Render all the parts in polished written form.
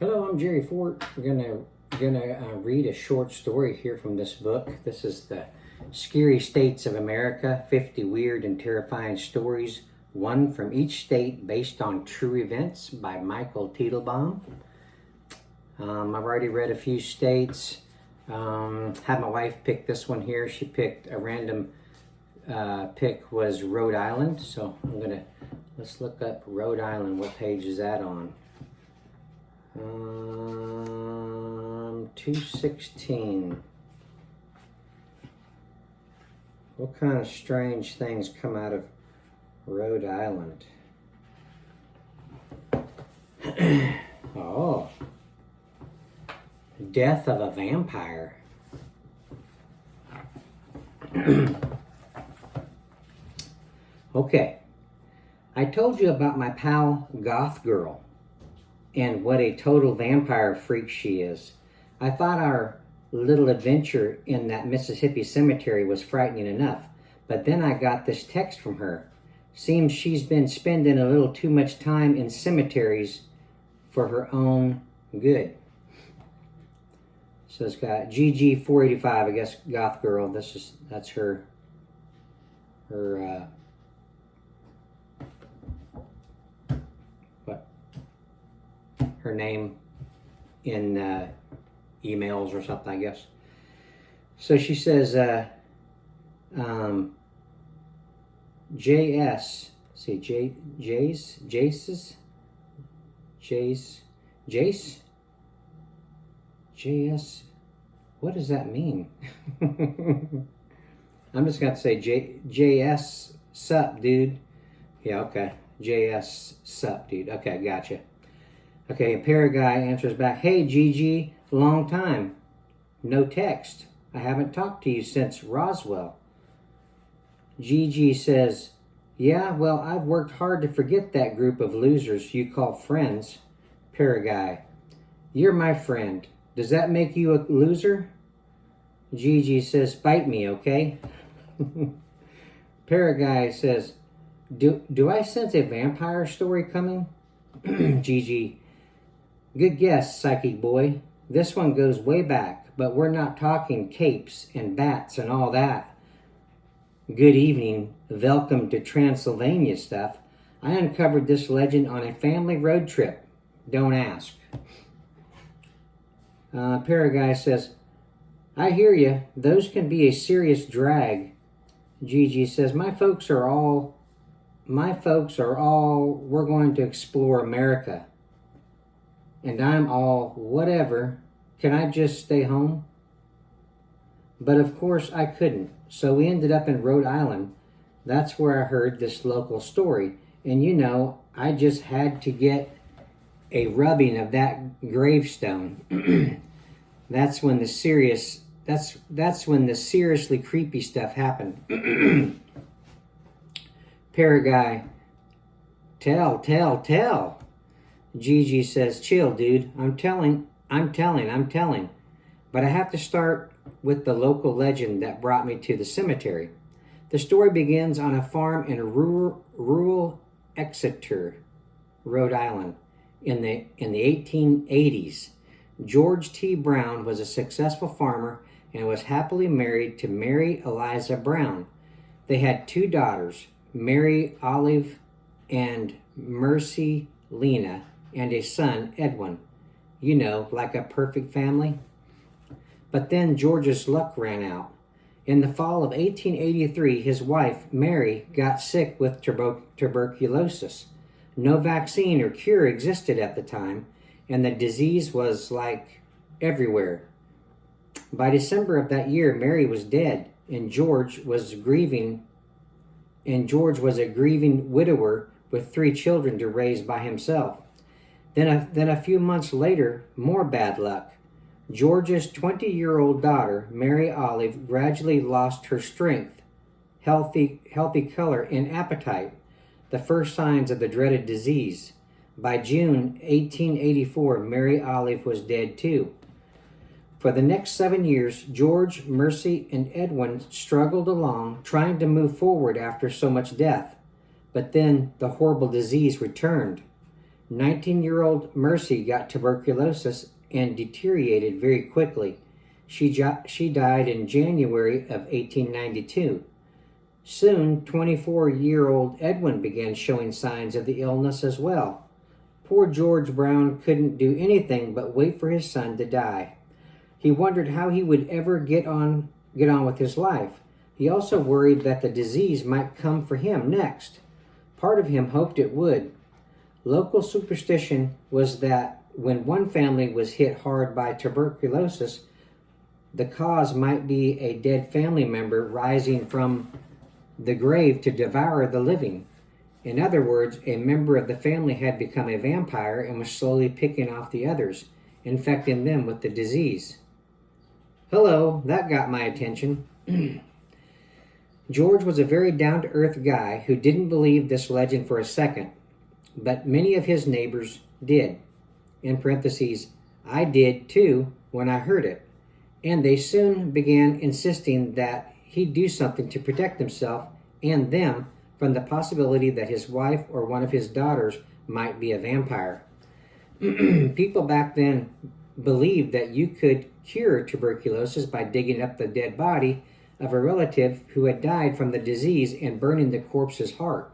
Hello, I'm Jerry Fort. We're gonna read a short story here from this book. This is the Scary States of America: 50 Weird and Terrifying Stories, one from each state based on true events by Michael Teitelbaum. I've already read a few states. Had my wife pick this one here. She picked a random pick was Rhode Island. So let's look up Rhode Island. What page is that on? 216. What kind of strange things come out of Rhode Island? Oh, death of a vampire. Okay, I told you about my pal Goth Girl and what a total vampire freak she is. I thought our little adventure in that Mississippi cemetery was frightening enough, but then I got this text from her. Seems she's been spending a little too much time in cemeteries for her own good. So it's got GG485, I guess, Goth Girl. That's her name in emails or something, I guess. So she says, JS, see, Jace, JS, what does that mean? I'm just going to say JS, sup, dude. Yeah, okay. JS, sup, dude. Okay, gotcha. Okay, Paraguay answers back, hey, Gigi, long time. No text. I haven't talked to you since Roswell. Gigi says, yeah, well, I've worked hard to forget that group of losers you call friends. Paraguay, you're my friend. Does that make you a loser? Gigi says, bite me, okay? Paraguay says, do I sense a vampire story coming? Gigi, good guess, psychic boy. This one goes way back, but we're not talking capes and bats and all that. Good evening, welcome to Transylvania stuff. I uncovered this legend on a family road trip. Don't ask. Paraguay says, I hear you. Those can be a serious drag. Gigi says, my folks are all, we're going to explore America. And I'm all, whatever, can I just stay home? But of course I couldn't, so we ended up in Rhode Island. That's where I heard this local story. And you know, I just had to get a rubbing of that gravestone. That's when the seriously creepy stuff happened. Paraguay, tell. Gigi says, chill, dude. I'm telling. But I have to start with the local legend that brought me to the cemetery. The story begins on a farm in rural Exeter, Rhode Island, in the 1880s. George T. Brown was a successful farmer and was happily married to Mary Eliza Brown. They had two daughters, Mary Olive and Mercy Lena, and a son, Edwin. You know, like a perfect family. But then George's luck ran out. In the fall of 1883, his wife, Mary, got sick with tuberculosis. No vaccine or cure existed at the time, and the disease was like everywhere. By December of that year, Mary was dead, and George was a grieving widower with 3 children to raise by himself. Then a few months later, more bad luck. George's 20-year-old daughter, Mary Olive, gradually lost her strength, healthy color, and appetite, the first signs of the dreaded disease. By June 1884, Mary Olive was dead too. For the next 7 years, George, Mercy, and Edwin struggled along, trying to move forward after so much death. But then the horrible disease returned. 19-year-old Mercy got tuberculosis and deteriorated very quickly. She died in January of 1892. Soon, 24-year-old Edwin began showing signs of the illness as well. Poor George Brown couldn't do anything but wait for his son to die. He wondered how he would ever get on with his life. He also worried that the disease might come for him next. Part of him hoped it would. Local superstition was that when one family was hit hard by tuberculosis, the cause might be a dead family member rising from the grave to devour the living. In other words, a member of the family had become a vampire and was slowly picking off the others, infecting them with the disease. Hello, that got my attention. George was a very down-to-earth guy who didn't believe this legend for a second, but many of his neighbors did. In parentheses, I did too when I heard it, and they soon began insisting that he do something to protect himself and them from the possibility that his wife or one of his daughters might be a vampire. People back then believed that you could cure tuberculosis by digging up the dead body of a relative who had died from the disease and burning the corpse's heart.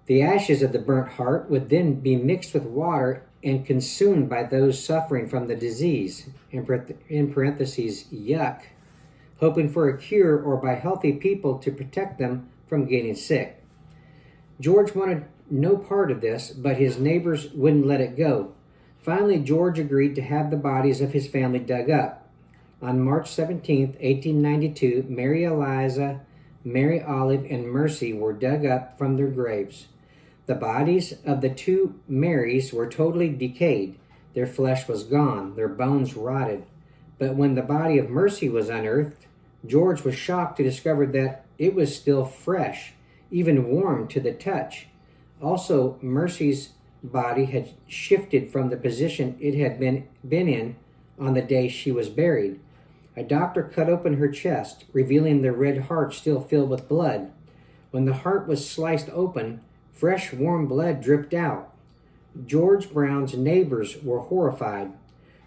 The ashes of the burnt heart would then be mixed with water and consumed by those suffering from the disease, in parentheses, yuck, hoping for a cure, or by healthy people to protect them from getting sick. George wanted no part of this, but his neighbors wouldn't let it go. Finally, George agreed to have the bodies of his family dug up. On March 17, 1892, Mary Eliza, Mary Olive, and Mercy were dug up from their graves. The bodies of the two Marys were totally decayed. Their flesh was gone, their bones rotted. But when the body of Mercy was unearthed, George was shocked to discover that it was still fresh, even warm to the touch. Also, Mercy's body had shifted from the position it had been in on the day she was buried. A doctor cut open her chest, revealing the red heart still filled with blood. When the heart was sliced open, fresh warm blood dripped out. George Brown's neighbors were horrified.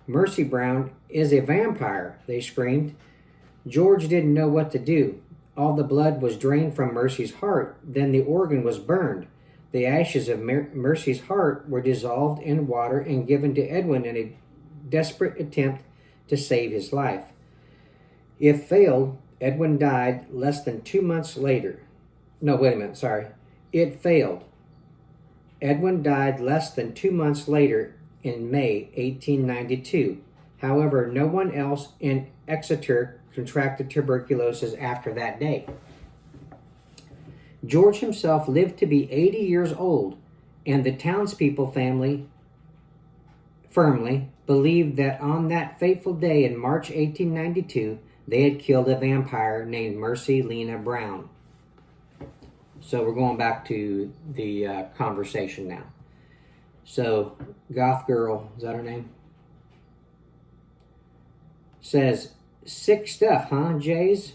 Mercy Brown is a vampire, they screamed. George didn't know what to do. All the blood was drained from Mercy's heart, then the organ was burned. The ashes of Mercy's heart were dissolved in water and given to Edwin in a desperate attempt to save his life. If failed, Edwin died less than 2 months later. It failed. Edwin died less than 2 months later in May 1892. However, no one else in Exeter contracted tuberculosis after that day. George himself lived to be 80 years old, and the townspeople firmly believed that on that fateful day in March 1892, they had killed a vampire named Mercy Lena Brown. So we're going back to the conversation now. So, Goth Girl, is that her name? Says, sick stuff, huh, Jays?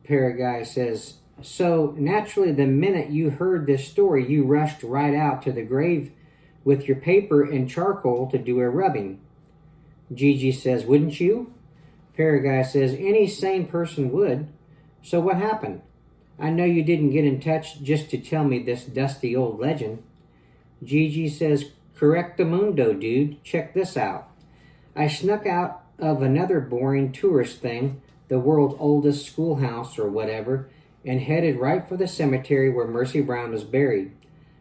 Paraguy says, so naturally the minute you heard this story, you rushed right out to the grave with your paper and charcoal to do a rubbing. Gigi says, wouldn't you? Paraguy says, any sane person would. So what happened? I know you didn't get in touch just to tell me this dusty old legend. Gigi says, correctamundo, dude. Check this out. I snuck out of another boring tourist thing, the world's oldest schoolhouse or whatever, and headed right for the cemetery where Mercy Brown was buried.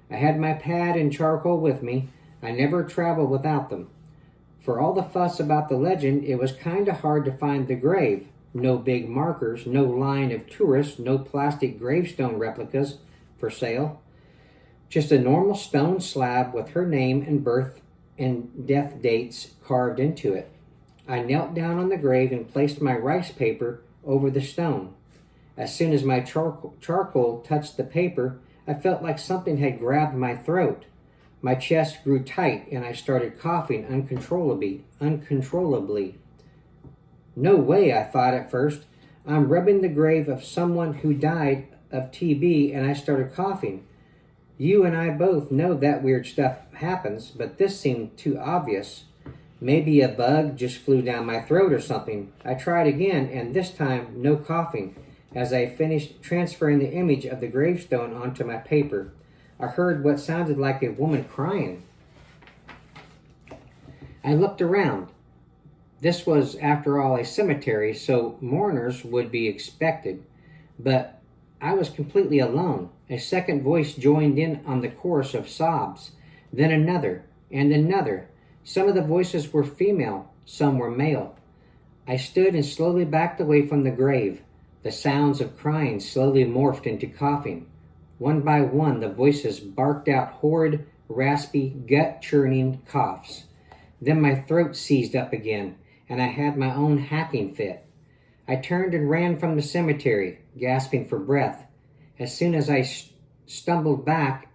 I had my pad and charcoal with me. I never traveled without them. For all the fuss about the legend, it was kind of hard to find the grave. No big markers, no line of tourists, no plastic gravestone replicas for sale. Just a normal stone slab with her name and birth and death dates carved into it. I knelt down on the grave and placed my rice paper over the stone. As soon as my charcoal touched the paper, I felt like something had grabbed my throat. My chest grew tight and I started coughing uncontrollably. No way, I thought at first. I'm rubbing the grave of someone who died of TB and I started coughing. You and I both know that weird stuff happens, but this seemed too obvious. Maybe a bug just flew down my throat or something. I tried again, and this time, no coughing. As I finished transferring the image of the gravestone onto my paper, I heard what sounded like a woman crying. I looked around. This was, after all, a cemetery, so mourners would be expected. But I was completely alone. A second voice joined in on the chorus of sobs. Then another, and another. Some of the voices were female, some were male. I stood and slowly backed away from the grave. The sounds of crying slowly morphed into coughing. One by one, the voices barked out horrid, raspy, gut-churning coughs. Then my throat seized up again, and I had my own hacking fit. I turned and ran from the cemetery, gasping for breath. As soon as I stumbled back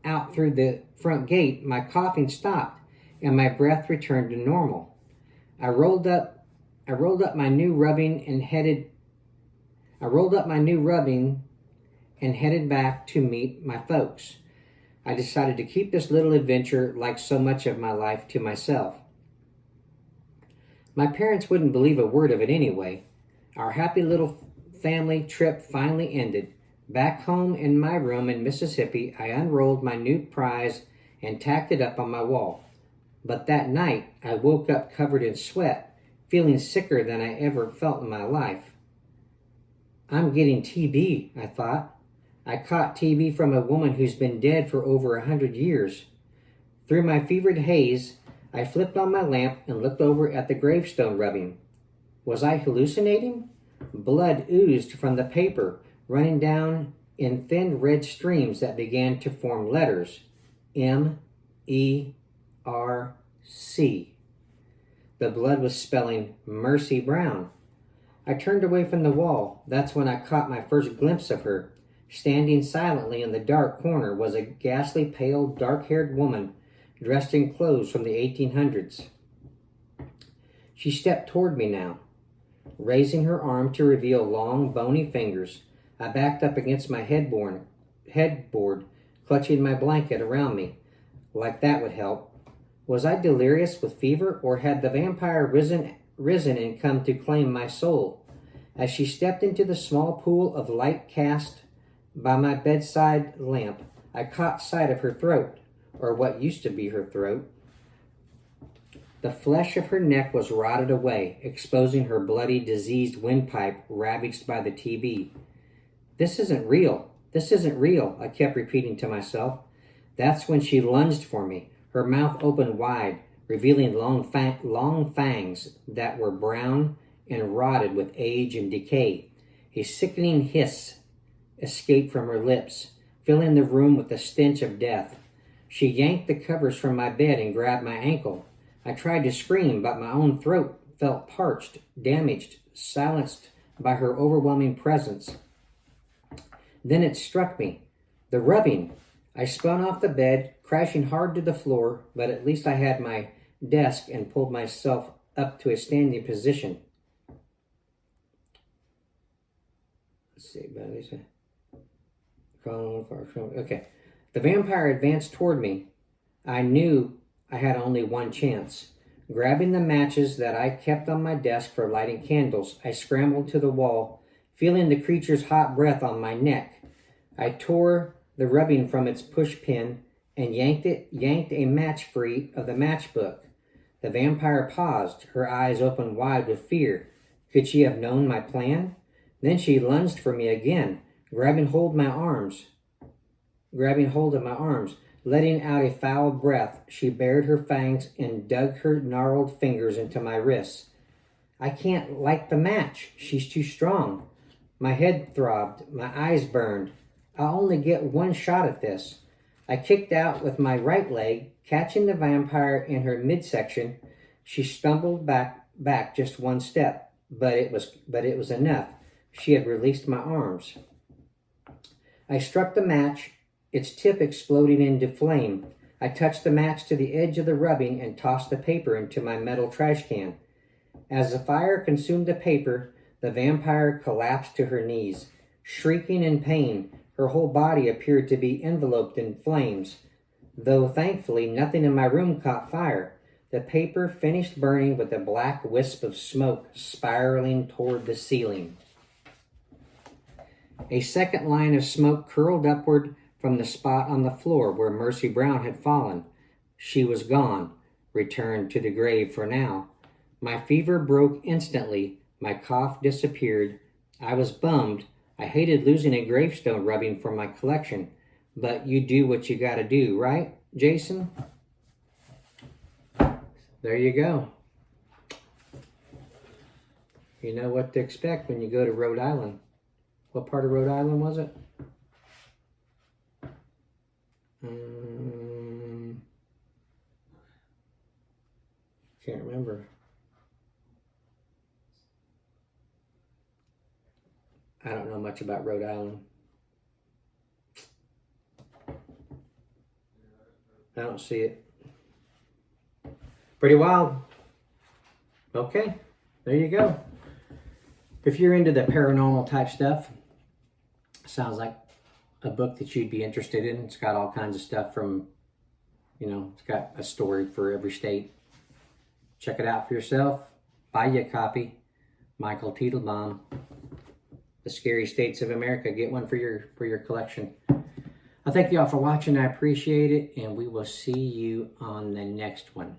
out through the front gate, my coughing stopped, and my breath returned to normal. I rolled up my new rubbing and headed back to meet my folks. I decided to keep this little adventure, like so much of my life, to myself. My parents wouldn't believe a word of it anyway. Our happy little family trip finally ended. Back home in my room in Mississippi, I unrolled my new prize and tacked it up on my wall. But that night, I woke up covered in sweat, feeling sicker than I ever felt in my life. I'm getting TB, I thought. I caught TB from a woman who's been dead for over 100 years. Through my fevered haze, I flipped on my lamp and looked over at the gravestone rubbing. Was I hallucinating? Blood oozed from the paper, running down in thin red streams that began to form letters. M-E-R-C. The blood was spelling Mercy Brown. I turned away from the wall. That's when I caught my first glimpse of her. Standing silently in the dark corner was a ghastly pale, dark-haired woman dressed in clothes from the 1800s. She stepped toward me now, raising her arm to reveal long, bony fingers. I backed up against my headboard, clutching my blanket around me. Like that would help. Was I delirious with fever, or had the vampire risen and come to claim my soul? As she stepped into the small pool of light cast by my bedside lamp, I caught sight of her throat, or what used to be her throat. The flesh of her neck was rotted away, exposing her bloody, diseased windpipe ravaged by the TB. This isn't real. This isn't real, I kept repeating to myself. That's when she lunged for me, her mouth opened wide, revealing long fangs that were brown and rotted with age and decay. A sickening hiss escaped from her lips, filling the room with the stench of death. She yanked the covers from my bed and grabbed my ankle. I tried to scream, but my own throat felt parched, damaged, silenced by her overwhelming presence. Then it struck me. The rubbing. I spun off the bed, crashing hard to the floor, but at least I had my desk and pulled myself up to a standing position. Let's see, okay. The vampire advanced toward me. I knew I had only one chance. Grabbing the matches that I kept on my desk for lighting candles, I scrambled to the wall, feeling the creature's hot breath on my neck. I tore the rubbing from its pushpin and yanked a match free of the matchbook. The vampire paused, her eyes opened wide with fear. Could she have known my plan? Then she lunged for me again, grabbing hold of my arms. Letting out a foul breath, she bared her fangs and dug her gnarled fingers into my wrists. I can't light the match. She's too strong. My head throbbed. My eyes burned. I'll only get one shot at this. I kicked out with my right leg, catching the vampire in her midsection. She stumbled back just one step, but it was enough. She had released my arms. I struck the match, its tip exploding into flame. I touched the match to the edge of the rubbing and tossed the paper into my metal trash can. As the fire consumed the paper, the vampire collapsed to her knees. Shrieking in pain, her whole body appeared to be enveloped in flames, though thankfully nothing in my room caught fire. The paper finished burning with a black wisp of smoke spiraling toward the ceiling. A second line of smoke curled upward from the spot on the floor where Mercy Brown had fallen. She was gone, returned to the grave for now. My fever broke instantly. My cough disappeared. I was bummed. I hated losing a gravestone rubbing from my collection. But you do what you gotta do, right, Jason? There you go. You know what to expect when you go to Rhode Island. What part of Rhode Island was it? Can't remember. I don't know much about Rhode Island. I don't see it. Pretty wild. Okay, there you go. If you're into the paranormal type stuff, sounds like a book that you'd be interested in. It's got all kinds of stuff from, it's got a story for every state. Check it out for yourself. Buy you a copy. Michael Teitelbaum, The Scary States of America. Get one for your collection. I thank you all for watching. I appreciate it, and we will see you on the next one.